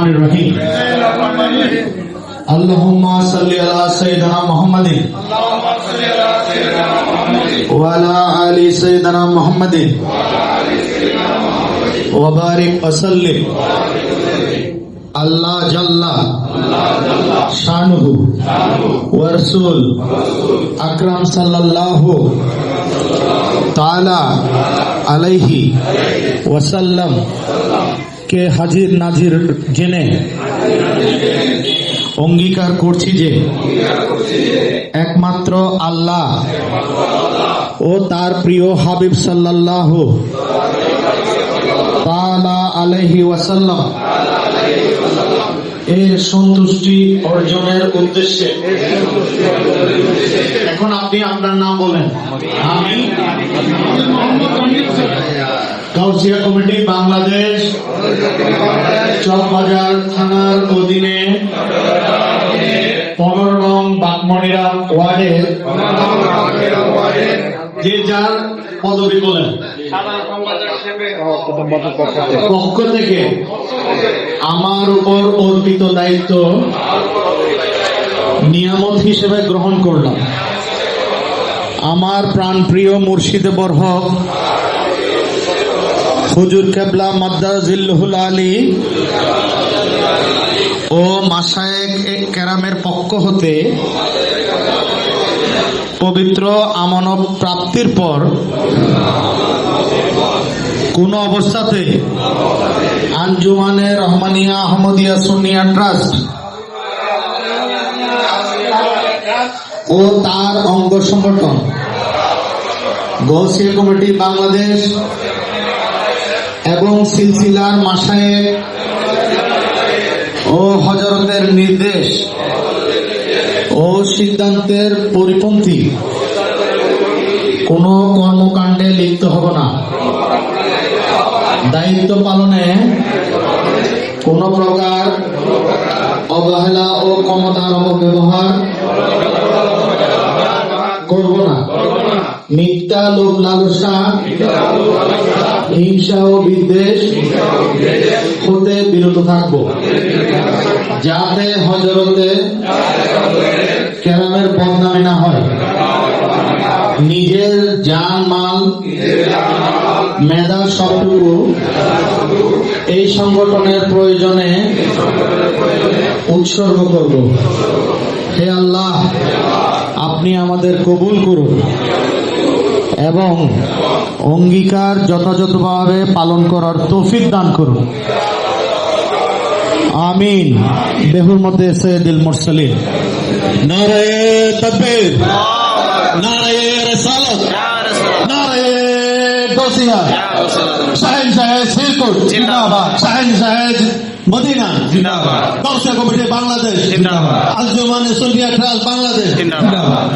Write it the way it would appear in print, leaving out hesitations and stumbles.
রহমানির রহিম। আল্লাহুম্মা সাল্লি আলা সাইয়্যিদিনা মুহাম্মাদিন ওয়া আলা আলি সাইয়্যিদিনা মুহাম্মাদিন ওয়া বারিক ওয়া সাল্লিম। আল্লাহ জাল্লা শানুহু ওয়া রাসূল আকরাম সাল্লাল্লাহু তাআলা আলাইহি ওয়াসাল্লাম কে হাজির নাজির জেনে অঙ্গীকার করছি যে একমাত্র আল্লাহ ও তার প্রিয় হাবিব সাল্লাল্লাহু তাআলা আলাইহি ওয়াসাল্লাম এর সন্তুষ্টি অর্জনের উদ্দেশ্যে এখন আপনি আপনার নাম বলেন। আমি গাউসিয়া কমিটি বাংলাদেশ চকবাজার থানার অধীনে 15 নং বাগমনিরা ওয়ার্ডের যে যার পদবি বলেন পক্ষ থেকে আমার উপর অর্পিত দায়িত্ব নিয়ামত হিসেবে গ্রহণ করলাম। আমার প্রাণপ্রিয় মুর্শিদে বরহক হুজুর কেবলা মাদ্দাজিল্লুহুল আলী ও মাশায়েখ কেরামের পক্ষ হতে পবিত্র আমানত প্রাপ্তির পর কোন অবস্থাতে আঞ্জুমানে রহমানিয়া আহমদিয়া সুন্নিয়া ট্রাস্ট ও তার অঙ্গ সংগঠন গাউসিয়া কমিটি বাংলাদেশ এবং সিলসিলার মাশায়েখ ও হযরতের নির্দেশ ও সিদ্ধান্তের পরিপন্থী কোন কর্মকাণ্ডে লিপ্ত হব না। দায়িত্ব পালনে কোন প্রকার অবহেলা ও ক্ষমতার অপব্যবহার করব না। মিথ্যা লোভ লালসা হিংসা ও বিদ্বেষ হতে বিরত থাকব, যাতে হযরতে কেরামের বদনামি না হয়। নিজের জান মাল মেধা সবটুকু এই সংগঠনের প্রয়োজনে উৎসর্গ করব। হে আল্লাহ, আপনি আমাদের কবুল করুন এবং অঙ্গীকার যথাযথভাবে পালন করার তৌফিক দান করুন। আমিন। বেহুর মধ্যে সৈয়দুল মুরসালিন। নারায়ে তাকবীর, নারায়ে রিসালাত, নারায়ে গাউসিয়া। শাহিন সাহেব সিরকুট জিন্দাবাদ, শাহিন সাহেব মদিনা জিন্দাবাদ, গাউসিয়া কমিটি বাংলাদেশ জিন্দাবাদ, আঞ্জুমানে সুন্নিয়া ট্রাস্ট বাংলাদেশ জিন্দাবাদ।